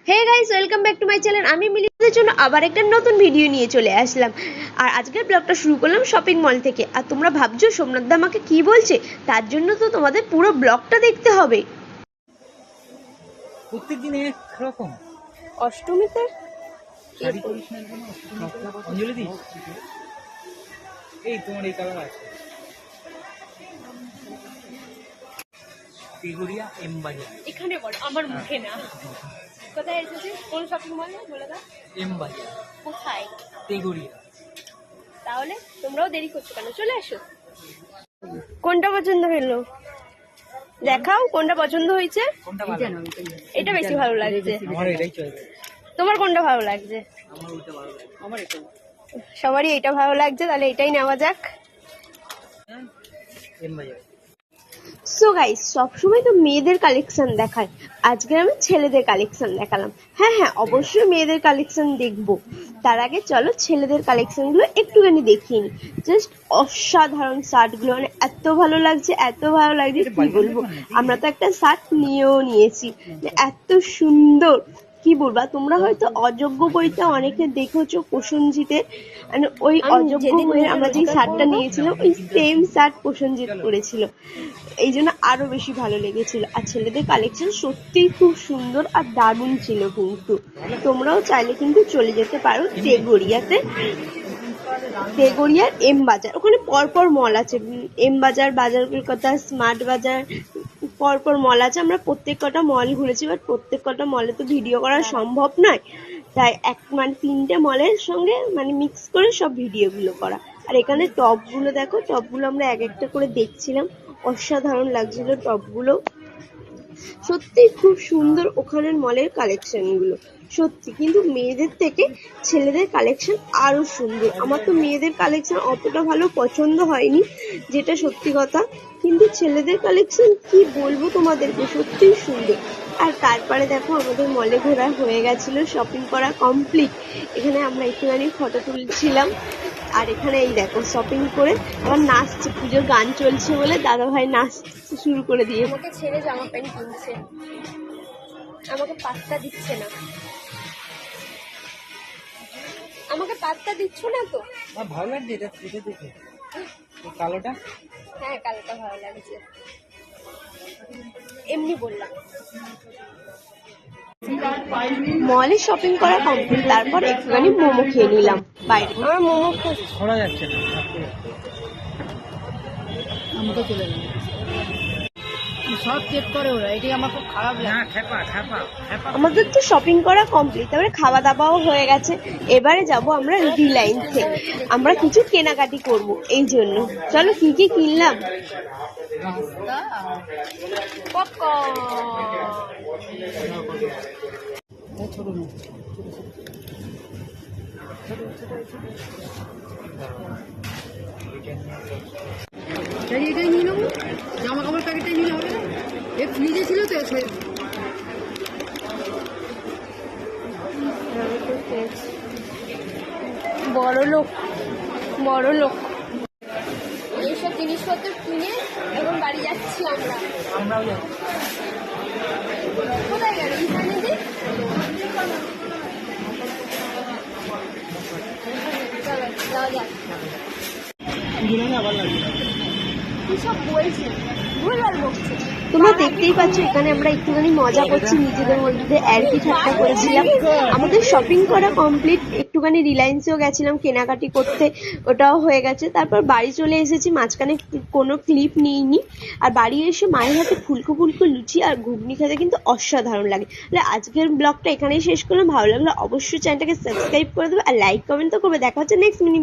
Hey guys, welcome back to my channel. আমি মিলিদের জন্য আবার একটা নতুন ভিডিও নিয়ে চলে আসলাম। আর আজকের ব্লগটা শুরু করলাম শপিং মল থেকে। আর তোমরা ভাবছো সোমনাথ দা আমাকে কি বলছে, তার জন্য তো তোমাদের পুরো ব্লগটা দেখতে হবে। প্রত্যেকদিন এক রকম অষ্টমীতে শাড়ি পরিস না কেন? অঞ্জলি দি, এই তোমার এই কালার আছে তেগুড়িয়া এম বাজার। এখানে বলো, আমার মুখে না। কোথায় এসেছে? কোন শপিং মল বলে দাও। এম বাজার কোথায়? তেগুড়িয়া। তাহলে তোমরাও দেরি করছো কেন, চলে আসো। কোনটা পছন্দ হলো দেখাও, কোনটা পছন্দ হয়েছে? কোনটা ভালো? এটা বেশি ভালো লাগছে। আমার এটাই চলবে। তোমার কোনটা ভালো লাগছে? আমার ওইটা ভালো লাগে। আমার এটা সবারই এটা ভালো লাগছে, তাহলে এটাই নেওয়া যাক। এম বাজার। সো গাইস, সবসময় তো মেয়েদের কালেকশন দেখায়, আজকে আমি ছেলেদের কালেকশন দেখালাম। হ্যাঁ, অবশ্যই মেয়েদের কালেকশন দেখবো। তার আগে চলো ছেলেদের কালেকশন গুলো একটুখানি দেখিয়ে নি। জাস্ট অসাধারণ শার্ট গুলো, মানে এত ভালো লাগছে কি বলবো। আমরা তো একটা শার্ট নিয়েও নিয়েছি, এত সুন্দর কি বলবা। তোমরা হয়তো অযোগ্য বইতে অনেকে দেখেছো প্রসেনজিতের, মানে ওই অযোগ্য বইয়ে আমরা যে শার্টটা নিয়েছিলাম ওই সেম শার্ট প্রসেনজিৎ পরেছিল, এই জন্য আরো বেশি ভালো লেগেছিল। আর ছেলেদের কালেকশন সত্যিই খুব সুন্দর আর দারুণ ছিল। কিন্তু তোমরাও চাইলে কিন্তু চলে যেতে পারো তেগড়িয়াতে, তেগড়িয়ার এম বাজার। ওখানে পরপর মল আছে, এম বাজার, বাজার কলকাতা, স্মার্ট বাজার, পরপর মল আছে। আমরা প্রত্যেক কটা মল ঘুরেছি, বাট প্রত্যেক কটা মলে তো ভিডিও করা সম্ভব নয়, তাই তিনটে মলের সঙ্গে মিক্স করে সব ভিডিও গুলো করা। আর এখানে টপ গুলো দেখো, টপ গুলো আমরা এক একটা করে দেখছিলাম, অসাধারণ লাগছিল টপ গুলো। সত্যি খুব সুন্দর ওখানের মলের কালেকশন গুলো সত্যি। কিন্তু মেয়েদের থেকে ছেলেদের কালেকশন আরো সুন্দর। আমার তো মেয়েদের কালেকশন অতটা ভালো পছন্দ হয়নি, যেটা সত্যি কথা। কিন্তু ছেলেদের কালেকশন কি বলবো তোমাদেরকে, সত্যিই সুন্দর। আর তারপরে দেখো আমাদের মলে ঘোরা হয়ে গেছিল, শপিং করা কমপ্লিট। এখানে আমরা একটুখানি ফটো তুলছিলাম। আর এখানে এই দেখো শপিং করে আবার নাচছে, পুজোর গান চলছে বলে দাদা ভাই নাচতে শুরু করে দিয়ে আমাকে ছেড়ে জামা প্যান্ট কিনছে, আমাকে পাত্তা দিচ্ছে না। আমাকে পাত্তা দিচ্ছ না তো? আমার ভালো লাগছে এটা, এটা দেখে কালোটা। হ্যাঁ, কালোটা ভালো লাগছে, এমনি বললাম। মলে শপিং করা কমপ্লিট, তারপর একটুখানি মোমো খেয়ে নিলাম বাইরে। আমার মোমো ছড়া যাচ্ছে না, আমাকে চলে গেল সব চেক করে ওরা। এটাই আমার খুব খারাপ লাগে। না খেপা খেপা খেপা। আমাদের তো শপিং করা কমপ্লিট, তারপরে খাওয়া দাওয়াও হয়ে গেছে। এবারে যাব আমরা রিলায়েন্সে, আমরা কিছু কেনাকাটি করব, এই জন্য চলো কি কি কিনলাম। এটাই নিয়ে নেবো, জামা কাপড় প্যাকেটটাই নিলে হবে না? ফ্রিজে ছিল তো। বড় লোক এইসব জিনিসপত্র কিনে এখন বাড়ি যাচ্ছি আমরা। আমরাও যাবো। কোথায় গেল ইসানিদি? চলো যাওয়া যাক। আবার লাগবে। সব বলছে, ভুলভাল বকছে। তোমরা দেখতেই পাচ্ছ এখানে আমরা একটুখানি মজা করছি, নিজেদের মধ্যে অ্যারকি ঠাট্টা করেছিলাম। আমাদের শপিং করা কমপ্লিট, একটুখানি রিলায়েন্সেও গেছিলাম কেনাকাটি করতে, ওটাও হয়ে গেছে। তারপর বাড়ি চলে এসেছি, মাঝখানে কোনো ক্লিপ নিইনি। আর বাড়ি এসে মায়ের হাতে ফুলকো লুচি আর ঘুগনি খেতে কিন্তু অসাধারণ লাগে। তাহলে আজকের ব্লগটা এখানেই শেষ করলাম। ভালো লাগলে অবশ্যই চ্যানেলটাকে সাবস্ক্রাইব করে দেবে আর লাইক কমেন্ট তো করবে। দেখা হচ্ছে নেক্সট মিনিট।